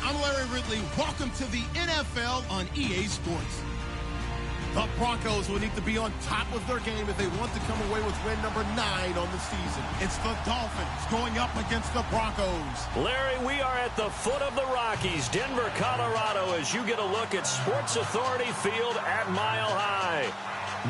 I'm Larry Ridley. Welcome to the NFL on EA Sports. The Broncos will need to be on top of their game if they want to come away with win number 9 on the season. It's the Dolphins going up against the Broncos. Larry, we are at the foot of the Rockies, Denver, Colorado, as you get a look at Sports Authority Field at Mile High.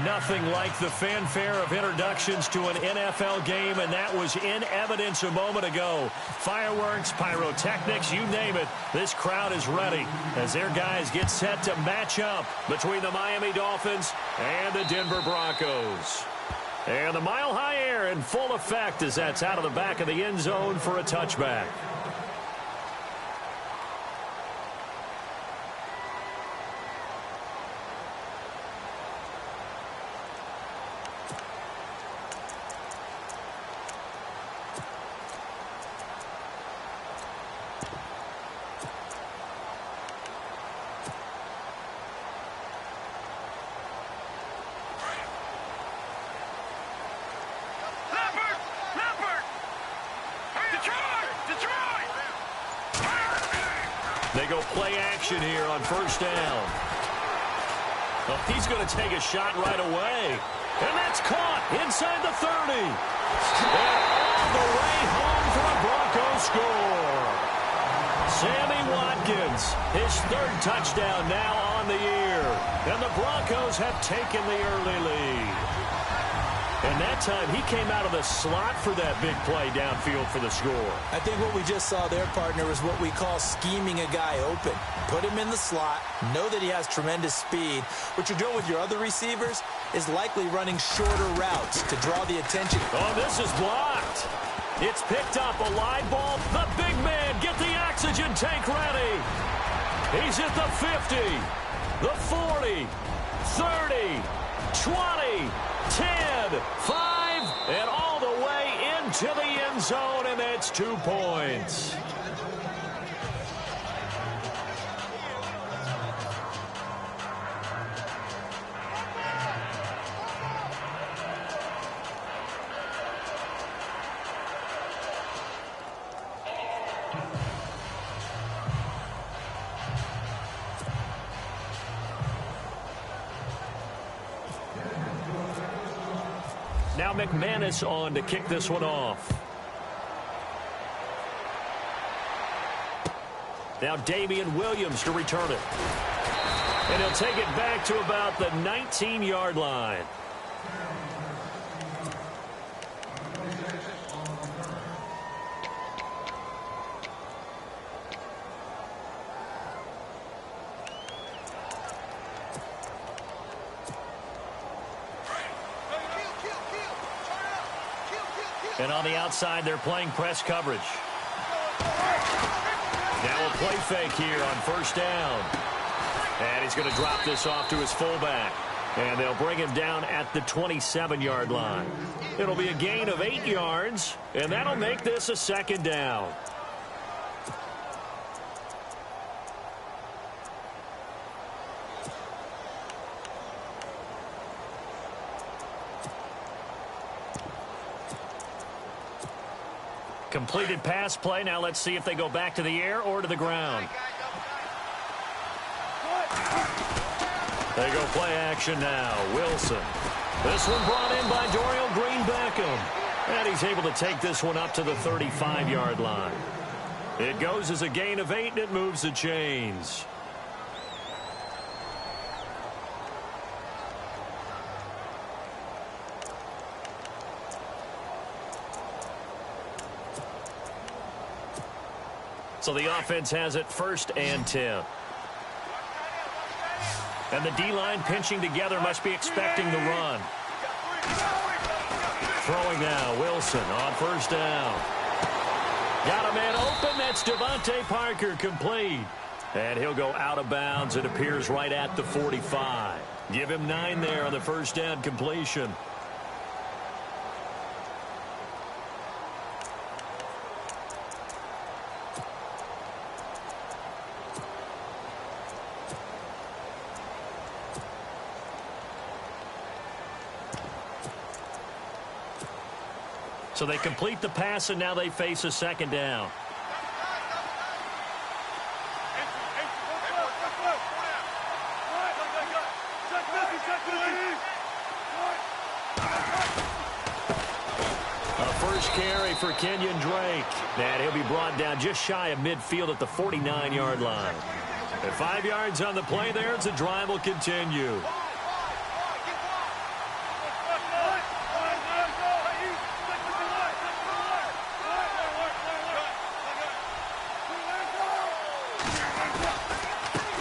Nothing like the fanfare of introductions to an NFL game, and that was in evidence a moment ago. Fireworks, pyrotechnics, you name it. This crowd is ready as their guys get set to match up between the Miami Dolphins and the Denver Broncos. And the Mile High air in full effect as that's out of the back of the end zone for a touchback. They go play action here on first down. Oh, he's going to take a shot right away. And that's caught inside the 30. And all the way home for a Broncos score. Sammy Watkins, his 3rd touchdown now on the year. And the Broncos have taken the early lead. And that time, he came out of the slot for that big play downfield for the score. I think what we just saw there, partner, is what we call scheming a guy open. Put him in the slot, know that he has tremendous speed. What you're doing with your other receivers is likely running shorter routes to draw the attention. Oh, this is blocked. It's picked up, a live ball. The big man, get the oxygen tank ready. He's at the 50, the 40, 30, 20, 10, 5, and all the way into the end zone, and that's 2 points. Now McManus on to kick this one off. Now Damian Williams to return it. And he'll take it back to about the 19-yard line. And on the outside, they're playing press coverage. Now a play fake here on first down. And he's going to drop this off to his fullback. And they'll bring him down at the 27-yard line. It'll be a gain of 8 yards, and that'll make this a 2nd down. Completed pass play. Now let's see if they go back to the air or to the ground. They go play action now. Wilson. This one brought in by Dorial Green-Beckham. And he's able to take this one up to the 35-yard line. It goes as a gain of 8, and it moves the chains. So the offense has it 1st and 10. And the D-line pinching together, must be expecting the run. Throwing now, Wilson on first down. Got a man open, that's Devontae Parker, complete. And he'll go out of bounds, it appears right at the 45. Give him 9 there on the first down completion. So they complete the pass, and now they face a 2nd down. first carry for Kenyon Drake. And he'll be brought down just shy of midfield at the 49-yard line. At 5 yards on the play there, the drive will continue.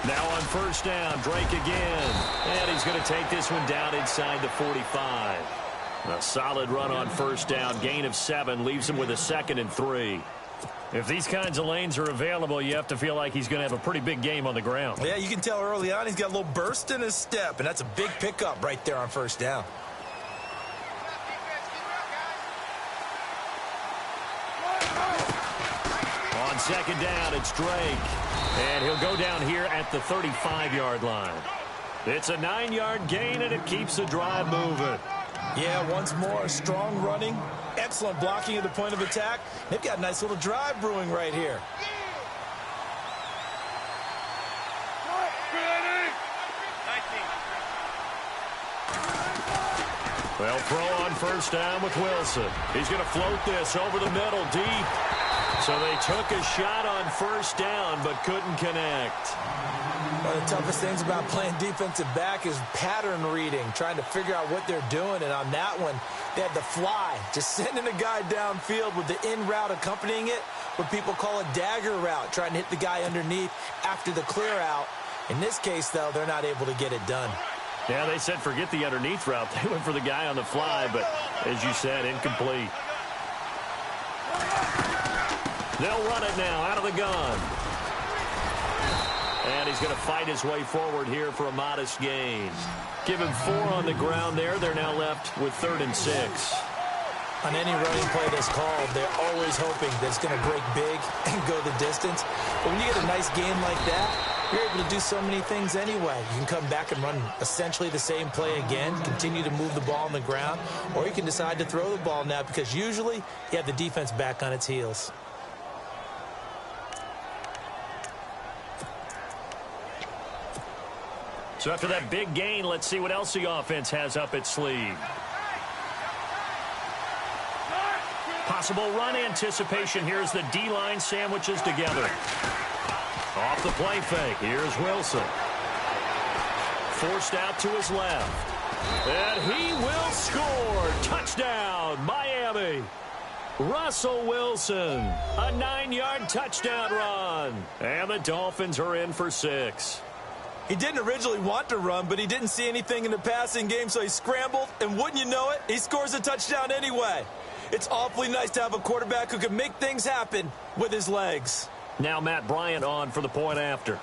Now on first down, Drake again. And he's going to take this one down inside the 45. A solid run on first down. Gain of 7 leaves him with a 2nd and 3. If these kinds of lanes are available, you have to feel like he's going to have a pretty big game on the ground. Yeah, you can tell early on he's got a little burst in his step, and that's a big pickup right there on first down. On second down, it's Drake. And he'll go down here at the 35-yard line. It's a 9-yard gain, and it keeps the drive moving. Yeah, once more, strong running, excellent blocking at the point of attack. They've got a nice little drive brewing right here. Well, throw on first down with Wilson. He's going to float this over the middle deep. So they took a shot on first down but couldn't connect. One of the toughest things about playing defensive back is pattern reading, trying to figure out what they're doing. And on that one, they had the fly, just sending a guy downfield with the in route accompanying it, what people call a dagger route, trying to hit the guy underneath after the clear out. In this case, though, they're not able to get it done. Yeah, they said forget the underneath route. They went for the guy on the fly, but as you said, incomplete. They'll run it now out of the gun. And he's going to fight his way forward here for a modest gain. Give him 4 on the ground there. They're now left with 3rd and 6. On any running play that's called, they're always hoping that it's going to break big and go the distance. But when you get a nice gain like that, you're able to do so many things anyway. You can come back and run essentially the same play again, continue to move the ball on the ground, or you can decide to throw the ball now because usually you have the defense back on its heels. So after that big gain, let's see what else the offense has up its sleeve. Possible run anticipation. Here's the D-line sandwiches together. Off the play fake. Here's Wilson. Forced out to his left. And he will score. Touchdown, Miami. Russell Wilson. A 9-yard touchdown run. And the Dolphins are in for 6. He didn't originally want to run, but he didn't see anything in the passing game, so he scrambled, and wouldn't you know it, he scores a touchdown anyway. It's awfully nice to have a quarterback who can make things happen with his legs. Now Matt Bryant on for the point after.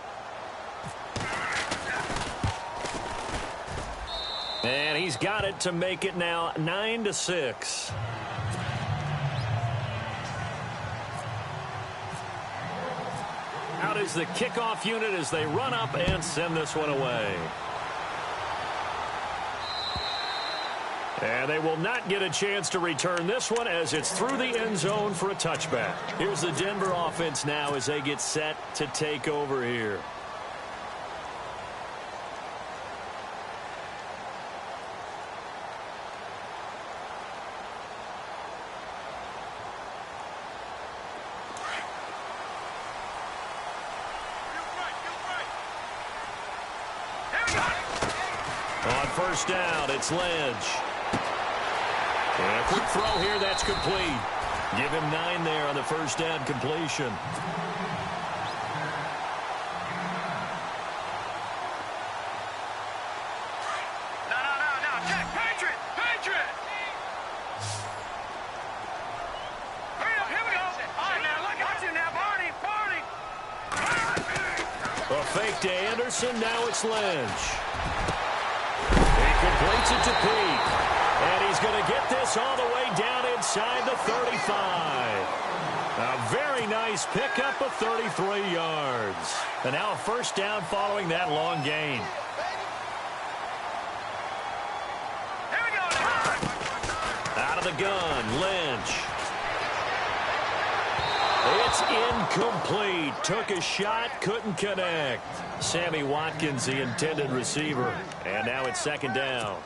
And he's got it to make it now 9-6. Out is the kickoff unit as they run up and send this one away. And they will not get a chance to return this one as it's through the end zone for a touchback. Here's the Denver offense now as they get set to take over here. On first down, it's Lynch. And a quick throw here, that's complete. Give him 9 there on the first down completion. No. Check. Patriot. Here we go. All right, now, look at you now, Barney. A fake to Anderson, now it's Lynch. He completes it to Peake. And he's going to get this all the way down inside the 35. A very nice pickup of 33 yards. And now a first down following that long gain. Here we go. Out of the gun, Lynch. It's incomplete. Took a shot, couldn't connect. Sammy Watkins, the intended receiver. And now it's second down.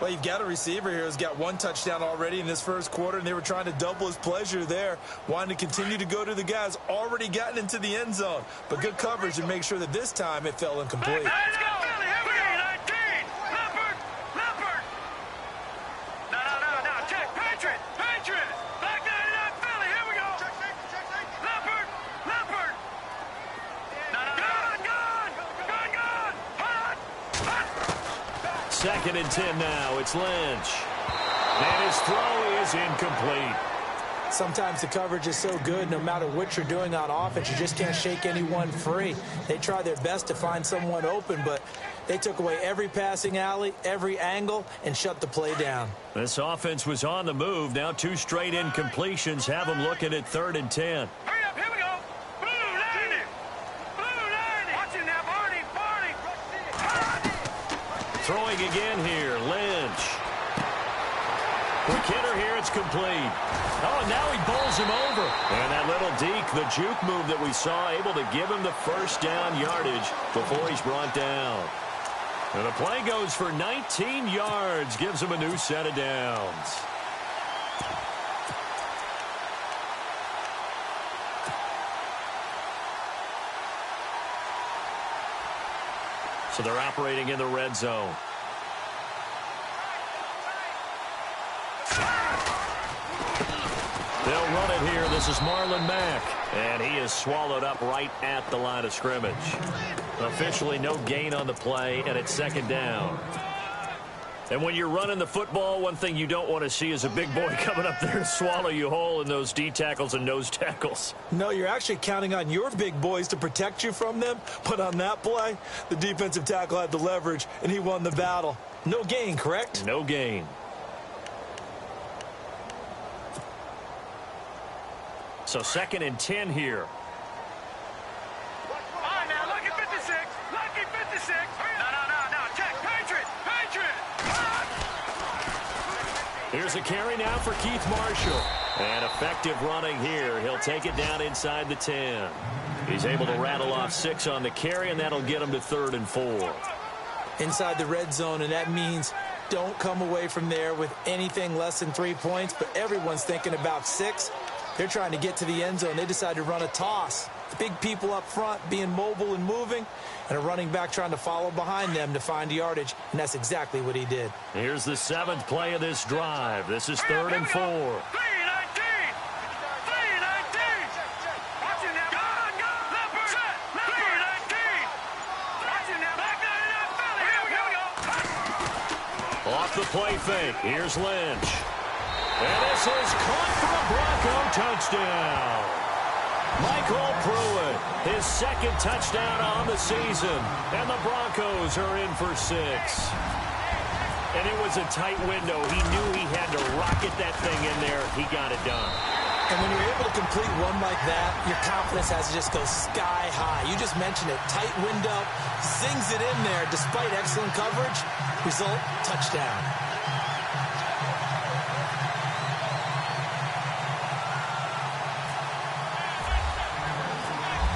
Well, you've got a receiver here who's got one touchdown already in this first quarter, and they were trying to double his pleasure there, wanting to continue to go to the guys already gotten into the end zone. But good coverage to make sure that this time it fell incomplete. Let's go. Philly, here we go. 19. Leopard. Leopard. No. Check. Patriot. Back 99. Philly, here we go. Check. Leopard. No. Gun. Hot. Second and 10 now. It's Lynch. And his throw is incomplete. Sometimes the coverage is so good, no matter what you're doing on offense, you just can't shake anyone free. They try their best to find someone open, but they took away every passing alley, every angle, and shut the play down. This offense was on the move. Now 2 straight incompletions have them looking at 3rd and 10. Hurry up. Here we go. Blue 90. Watch it now, Barney. Throwing again here, Lynch. Quick hitter here, it's complete. Oh, and now he bowls him over. And that little deke, the juke move that we saw, able to give him the first down yardage before he's brought down. And the play goes for 19 yards, gives him a new set of downs. So they're operating in the red zone. They'll run it here. This is Marlon Mack. And he is swallowed up right at the line of scrimmage. Officially no gain on the play, and it's 2nd down. And when you're running the football, one thing you don't want to see is a big boy coming up there to swallow you whole in those D tackles and nose tackles. No, you're actually counting on your big boys to protect you from them. But on that play, the defensive tackle had the leverage, and he won the battle. No gain, correct? No gain. So 2nd and 10 here. All right, now, lucky 56. Lucky 56. No. Check. Patriot. Here's a carry now for Keith Marshall. And effective running here. He'll take it down inside the 10. He's able to rattle off 6 on the carry, and that'll get him to 3rd and 4. Inside the red zone, and that means don't come away from there with anything less than 3 points, but everyone's thinking about 6. They're trying to get to the end zone. They decide to run a toss. Big people up front being mobile and moving, and a running back trying to follow behind them to find yardage, and that's exactly what he did. Here's the 7th play of this drive. This is 3rd and 4. 319. Watch it now. Gun. Leopard. 319. Watch it now. Back 99. Philly. Here we go. Off the play fake. Here's Lynch. And this is caught for a Bronco touchdown. Michael Pruitt, his 2nd touchdown on the season. And the Broncos are in for 6. And it was a tight window. He knew he had to rocket that thing in there. He got it done. And when you're able to complete one like that, your confidence has to just go sky high. You just mentioned it. Tight window, zings it in there despite excellent coverage. Result, touchdown.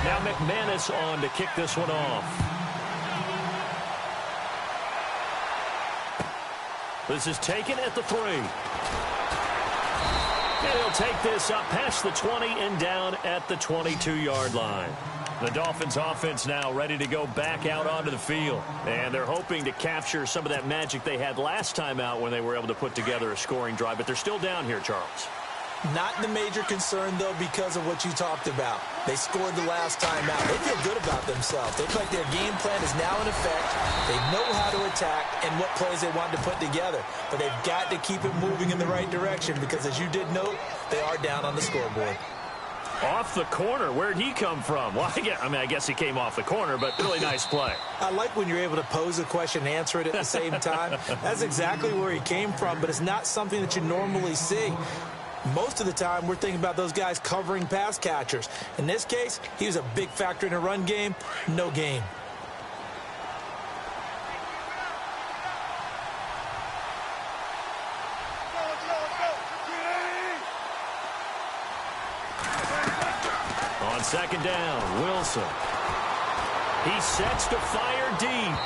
Now McManus on to kick this one off. This is taken at the 3. And he'll take this up past the 20 and down at the 22-yard line. The Dolphins offense now ready to go back out onto the field. And they're hoping to capture some of that magic they had last time out when they were able to put together a scoring drive. But they're still down here, Charles. Not the major concern, though, because of what you talked about. They scored the last time out. They feel good about themselves. They feel like their game plan is now in effect. They know how to attack and what plays they want to put together. But they've got to keep it moving in the right direction because, as you did note, they are down on the scoreboard. Off the corner. Where'd he come from? Well, I guess he came off the corner, but really nice play. I like when you're able to pose a question and answer it at the same time. That's exactly where he came from, but it's not something that you normally see. Most of the time, we're thinking about those guys covering pass catchers. In this case, he was a big factor in a run game. No gain. On 2nd down, Wilson. He sets to fire deep.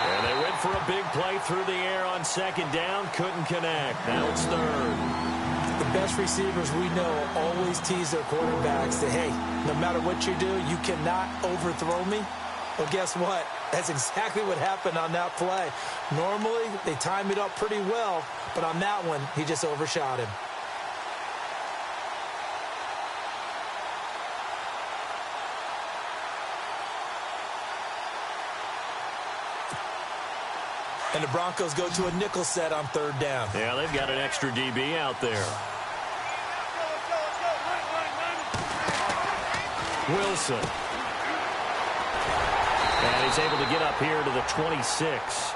And they went for a big play through the air on second down. Couldn't connect. Now it's third. The best receivers we know always tease their quarterbacks that, hey, no matter what you do, you cannot overthrow me. Well, guess what? That's exactly what happened on that play. Normally, they time it up pretty well, but on that one, he just overshot him. And the Broncos go to a nickel set on third down. Yeah, they've got an extra DB out there. Wilson. And he's able to get up here to the 26.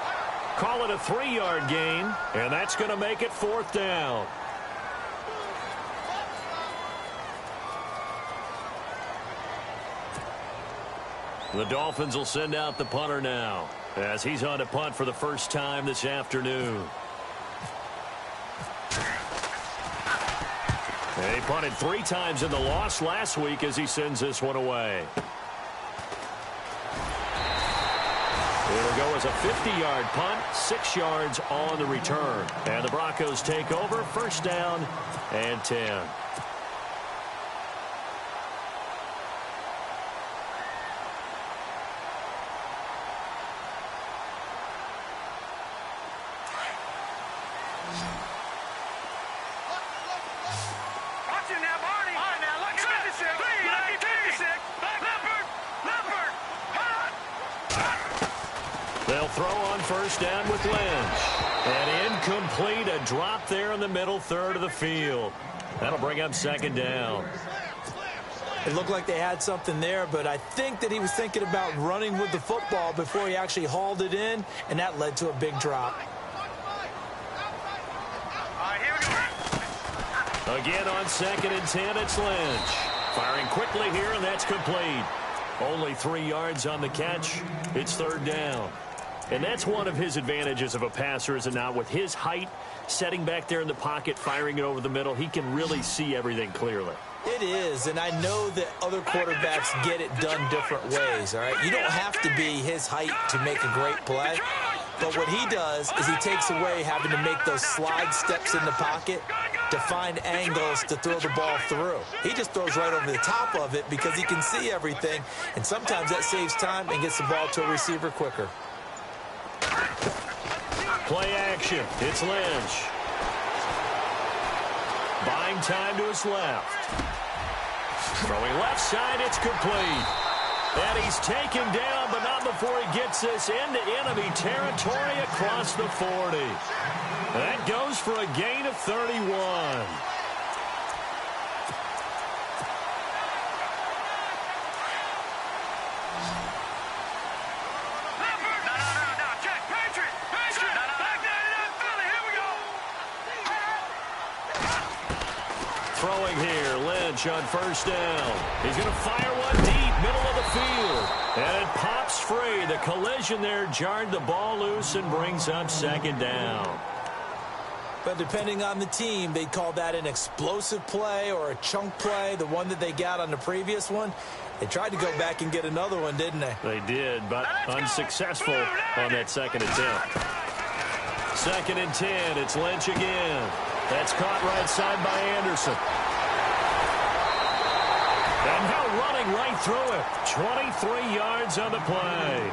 Call it a 3-yard gain, and that's going to make it fourth down. The Dolphins will send out the punter now, as he's on to punt for the first time this afternoon. He punted 3 times in the loss last week as he sends this one away. It'll go as a 50-yard punt, 6 yards on the return. And the Broncos take over, first down and 10. They'll throw on first down with Lynch. And incomplete, a drop there in the middle third of the field. That'll bring up second down. It looked like they had something there, but I think that he was thinking about running with the football before he actually hauled it in, and that led to a big drop. Again on second and 10, it's Lynch. Firing quickly here, and that's complete. Only 3 yards on the catch. It's third down. And that's one of his advantages of a passer, is it not? With his height, setting back there in the pocket, firing it over the middle, he can really see everything clearly. It is, and I know that other quarterbacks get it done different ways, all right? You don't have to be his height to make a great play. But what he does is he takes away having to make those slide steps in the pocket to find angles to throw the ball through. He just throws right over the top of it because he can see everything, and sometimes that saves time and gets the ball to a receiver quicker. Play action. It's Lynch. Buying time to his left. Throwing left side, it's complete. And he's taken down, but not before he gets this into enemy territory across the 40. That goes for a gain of 31. Throwing here, Lynch on first down. He's going to fire one deep, middle of the field. And it pops free. The collision there jarred the ball loose and brings up second down. But depending on the team, they'd call that an explosive play or a chunk play, the one that they got on the previous one. They tried to go back and get another one, didn't they? They did, but unsuccessful on that second attempt. Second and 10, it's Lynch again. That's caught right side by Anderson. And now running right through it. 23 yards on the play.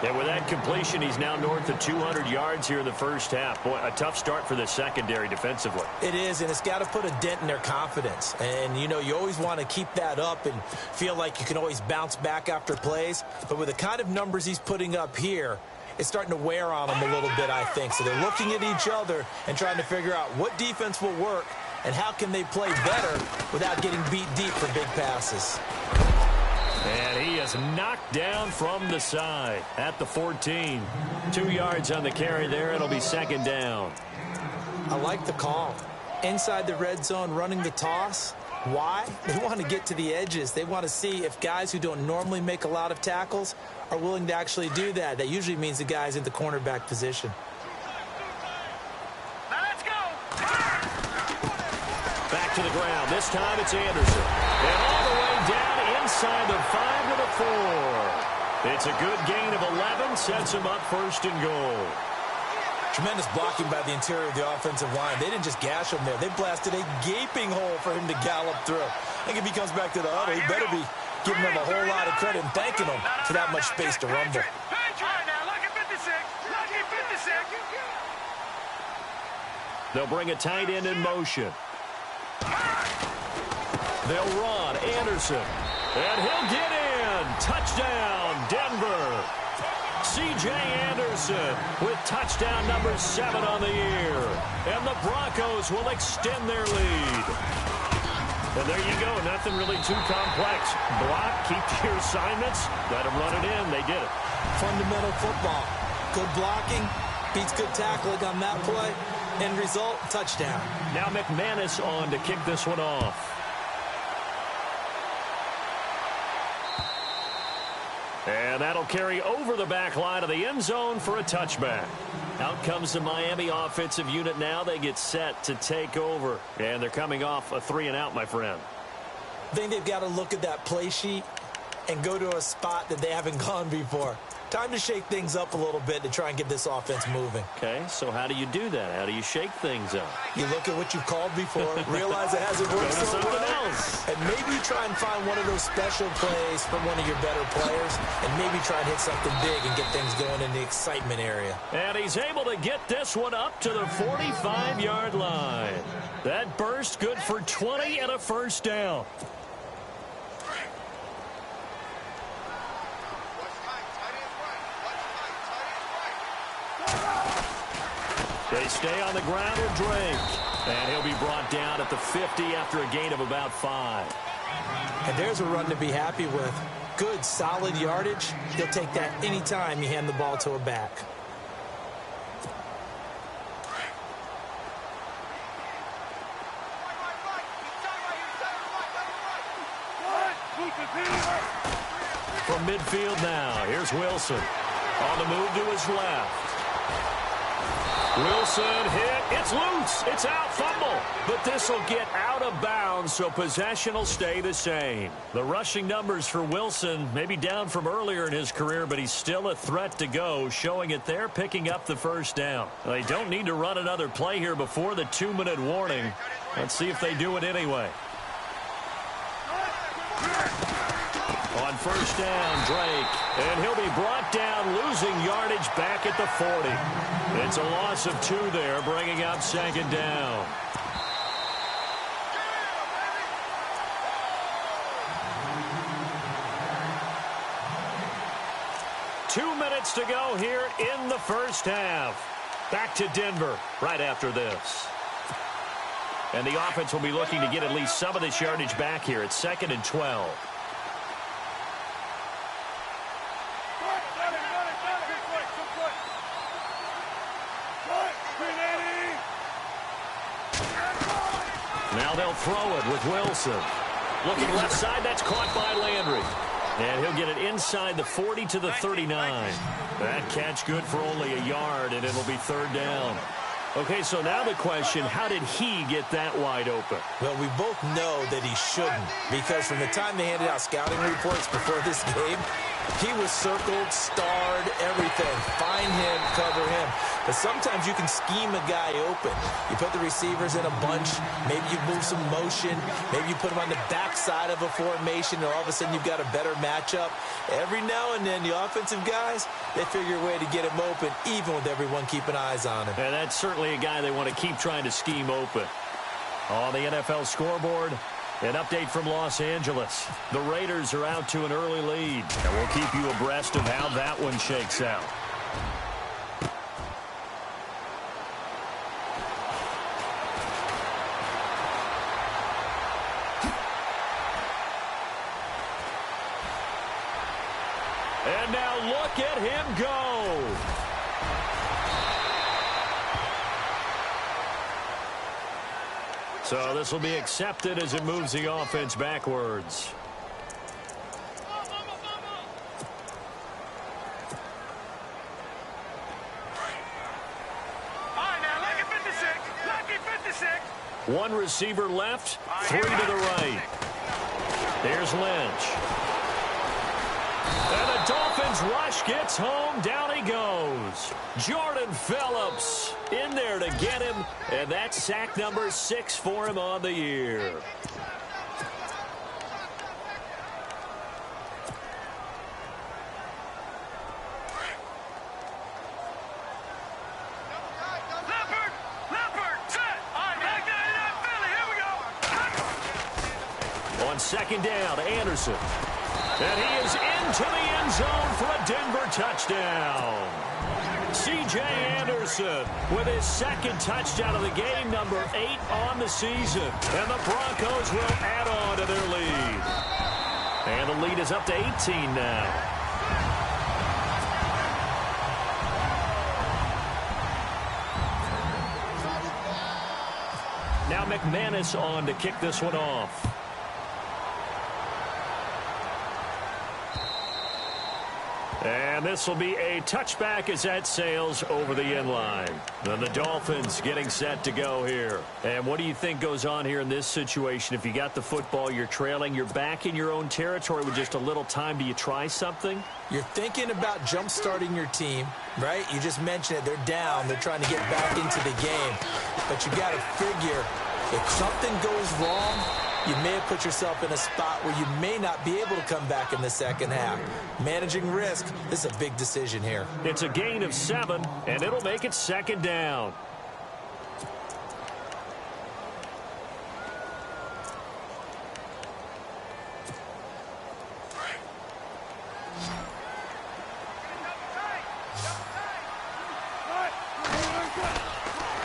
And with that completion, he's now north of 200 yards here in the first half. Boy, a tough start for the secondary defensively. It is, and it's got to put a dent in their confidence. And, you know, you always want to keep that up and feel like you can always bounce back after plays. But with the kind of numbers he's putting up here, it's starting to wear on them a little bit, I think. So they're looking at each other and trying to figure out what defense will work and how can they play better without getting beat deep for big passes. And he is knocked down from the side at the 14. 2 yards on the carry there. It'll be second down. I like the call. Inside the red zone, running the toss. Why? They want to get to the edges. They want to see if guys who don't normally make a lot of tackles are willing to actually do that. That usually means the guy's in the cornerback position. Now let's go. Back to the ground. This time it's Anderson. And all the way down inside the 5 to the 4. It's a good gain of 11, sets him up first and goal. Tremendous blocking by the interior of the offensive line. They didn't just gash him there. They blasted a gaping hole for him to gallop through. I think if he comes back to the huddle, he better be giving them a whole lot of credit and thanking them for that much space to rumble. They'll bring a tight end in motion. They'll run Anderson. And he'll get in. Touchdown, Denver. C.J. Anderson with touchdown number 7 on the year. And the Broncos will extend their lead. And there you go. Nothing really too complex. Block, keep to your assignments, let them run it in. They did it. Fundamental football. Good blocking beats good tackling on that play. End result, touchdown. Now McManus on to kick this one off. And that'll carry over the back line of the end zone for a touchback. Out comes the Miami offensive unit now. They get set to take over. And they're coming off a 3-and-out, my friend. I think they've got to look at that play sheet and go to a spot that they haven't gone before. Time to shake things up a little bit to try and get this offense moving. Okay, so how do you do that? How do you shake things up? You look at what you've called before, realize it hasn't worked so well, else. and maybe you try and find one of those special plays from one of your better players, and maybe try and hit something big and get things going in the excitement area. And he's able to get this one up to the 45-yard line. That burst good for 20 and a first down. They stay on the ground with Drake. And he'll be brought down at the 50 after a gain of about 5. And there's a run to be happy with. Good, solid yardage. He'll take that anytime you hand the ball to a back. From midfield now, here's Wilson. On the move to his left. Wilson hit. It's loose. It's out. Fumble. But this will get out of bounds, so possession will stay the same. The rushing numbers for Wilson may be down from earlier in his career, but he's still a threat to go, showing it there, picking up the first down. They don't need to run another play here before the 2-minute warning. Let's see if they do it anyway. On first down, Drake. And he'll be brought down, losing yardage back at the 40. It's a loss of 2 there, bringing up second down. Two minutes to go here in the first half. Back to Denver right after this. And the offense will be looking to get at least some of this yardage back here. It's 2nd and 12. Now they'll throw it with Wilson. Looking left side, that's caught by Landry. And he'll get it inside the 40 to the 39. That catch good for only a yard, and it'll be third down. Okay, so now the question, how did he get that wide open? Well, we both know that he shouldn't, because from the time they handed out scouting reports before this game, he was circled, starred, everything. Find him, cover him. But sometimes you can scheme a guy open. You put the receivers in a bunch. Maybe you move some motion. Maybe you put them on the backside of a formation, and all of a sudden you've got a better matchup. Every now and then, the offensive guys, they figure a way to get him open, even with everyone keeping eyes on him. And that's certainly a guy they want to keep trying to scheme open. On the NFL scoreboard, an update from Los Angeles. The Raiders are out to an early lead, and we'll keep you abreast of how that one shakes out. And now look at him go. So this will be accepted as it moves the offense backwards. One receiver left, 3 to the right. Here's Lynch. And the Dolphins rush gets home. Down he goes. Jordan Phillips in there to get him. And that's sack number 6 for him on the year. On second down, Anderson. And he is into the end zone for a Denver touchdown. C.J. Anderson with his second touchdown of the game, number 8 on the season. And the Broncos will add on to their lead. And the lead is up to 18 now. Now McManus on to kick this one off. And this will be a touchback as that sails over the end line. And the Dolphins getting set to go here. And what do you think goes on here in this situation? If you got the football, you're trailing, you're back in your own territory with just a little time. Do you try something? You're thinking about jump-starting your team, right? You just mentioned it. They're down. They're trying to get back into the game. But you got to figure if something goes wrong, you may have put yourself in a spot where you may not be able to come back in the second half. Managing risk, this is a big decision here. It's a gain of 7, and it'll make it second down.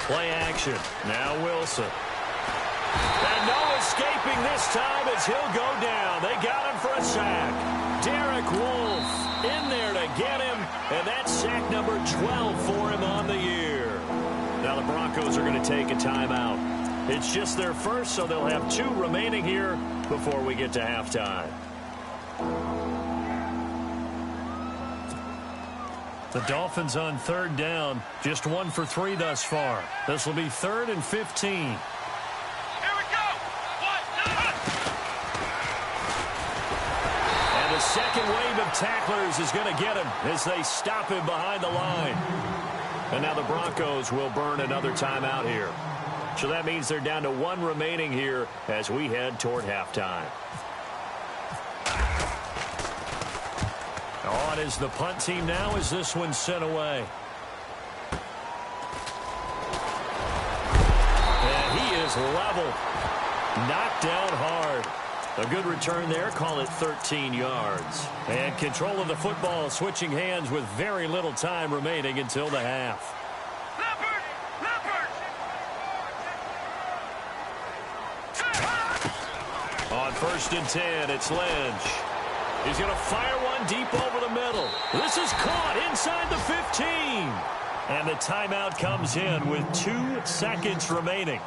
Play action. Now Wilson. And no escaping this time as he'll go down. They got him for a sack. Derek Wolfe in there to get him. And that's sack number 12 for him on the year. Now the Broncos are going to take a timeout. It's just their first, so they'll have 2 remaining here before we get to halftime. The Dolphins on third down, just 1 for 3 thus far. This will be 3rd and 15. Second wave of tacklers is going to get him as they stop him behind the line. And now the Broncos will burn another timeout here. So that means they're down to 1 remaining here as we head toward halftime. On is the punt team now as this one's sent away. And he is level. Knocked down hard. A good return there. Call it 13 yards. And control of the football switching hands with very little time remaining until the half. On 1st and 10, it's Lynch. He's going to fire one deep over the middle. This is caught inside the 15. And the timeout comes in with 2 seconds remaining.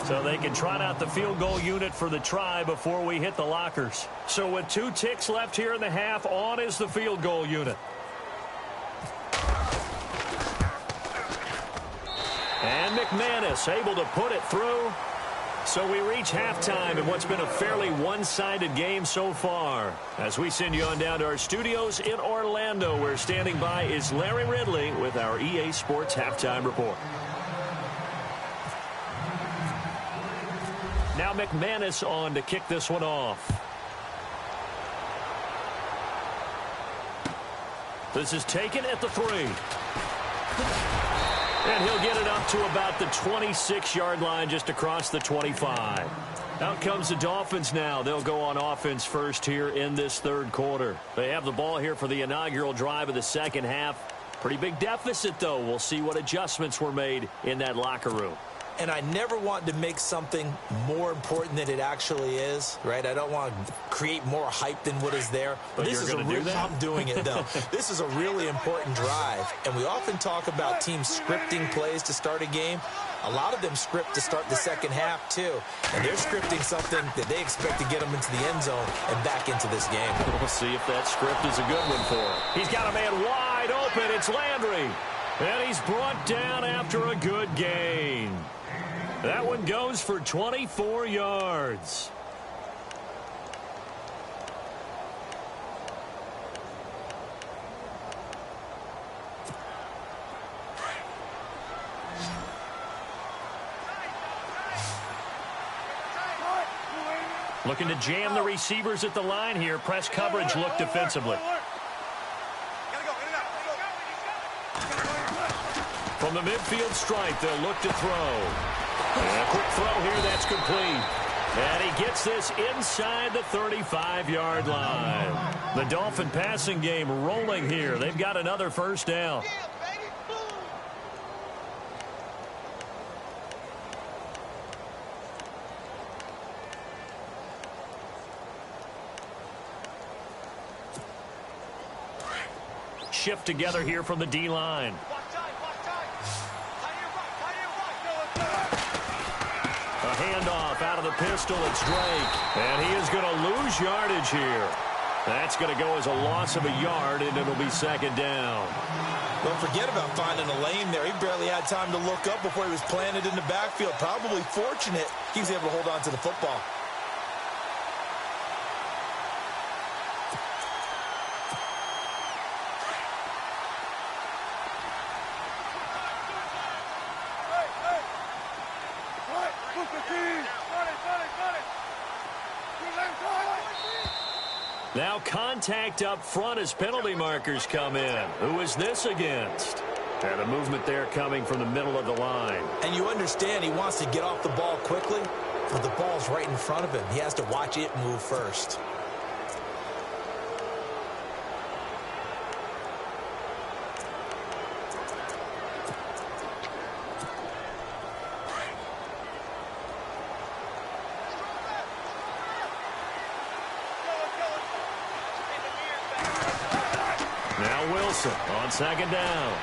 So they can trot out the field goal unit for the try before we hit the lockers. So with 2 ticks left here in the half, on is the field goal unit. And McManus able to put it through. So we reach halftime in what's been a fairly one-sided game so far. As we send you on down to our studios in Orlando, where standing by is Larry Ridley with our EA Sports Halftime Report. Now McManus on to kick this one off. This is taken at the 3. And he'll get it up to about the 26-yard line, just across the 25. Out comes the Dolphins now. They'll go on offense first here in this 3rd quarter. They have the ball here for the inaugural drive of the second half. Pretty big deficit, though. We'll see what adjustments were made in that locker room. And I never want to make something more important than it actually is, right? I don't want to create more hype than what is there. But this is I'm doing it, though. This is a really important drive. And we often talk about teams scripting plays to start a game. A lot of them script to start the second half, too. And they're scripting something that they expect to get them into the end zone and back into this game. We'll see if that script is a good one for him. He's got a man wide open. It's Landry. And he's brought down after a good gain. That one goes for 24 yards. Looking to jam the receivers at the line here. Press coverage look defensively. From the midfield stripe, they'll look to throw. And a quick throw here, that's complete. And he gets this inside the 35-yard line. The Dolphin passing game rolling here. They've got another first down. Shift together here from the D-line. A handoff out of the pistol. It's Drake. And he is going to lose yardage here. That's going to go as a loss of a yard, and it'll be second down. Don't forget about finding a lane there. He barely had time to look up before he was planted in the backfield. Probably fortunate he was able to hold on to the football. Now contact up front as penalty markers come in. Who is this against? And a movement there coming from the middle of the line. And you understand he wants to get off the ball quickly, but the ball's right in front of him. He has to watch it move first. On second down.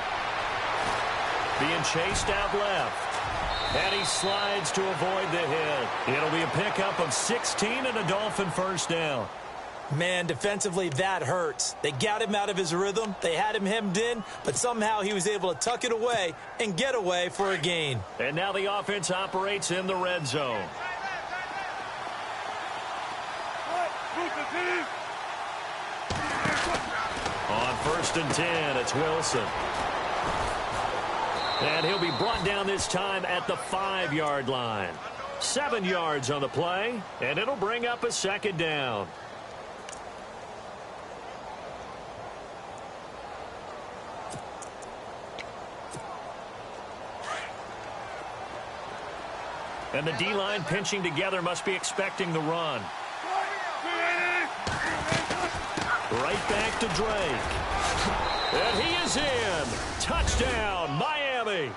Being chased out left. And he slides to avoid the hit. It'll be a pickup of 16 and a Dolphin first down. Man, defensively, that hurts. They got him out of his rhythm. They had him hemmed in, but somehow he was able to tuck it away and get away for a gain. And now the offense operates in the red zone. On 1st and 10, it's Wilson. And he'll be brought down this time at the 5-yard line. 7 yards on the play, and it'll bring up a second down. And the D-line pinching together must be expecting the run. Right back to Drake. And he is in. Touchdown, Miami.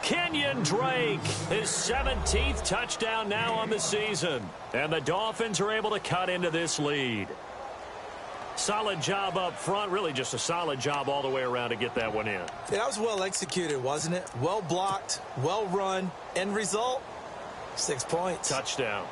Kenyon Drake, his 17th touchdown now on the season. And the Dolphins are able to cut into this lead. Solid job up front. Really just a solid job all the way around to get that one in. Yeah, that was well executed, wasn't it? Well blocked, well run. End result, 6 points. Touchdown.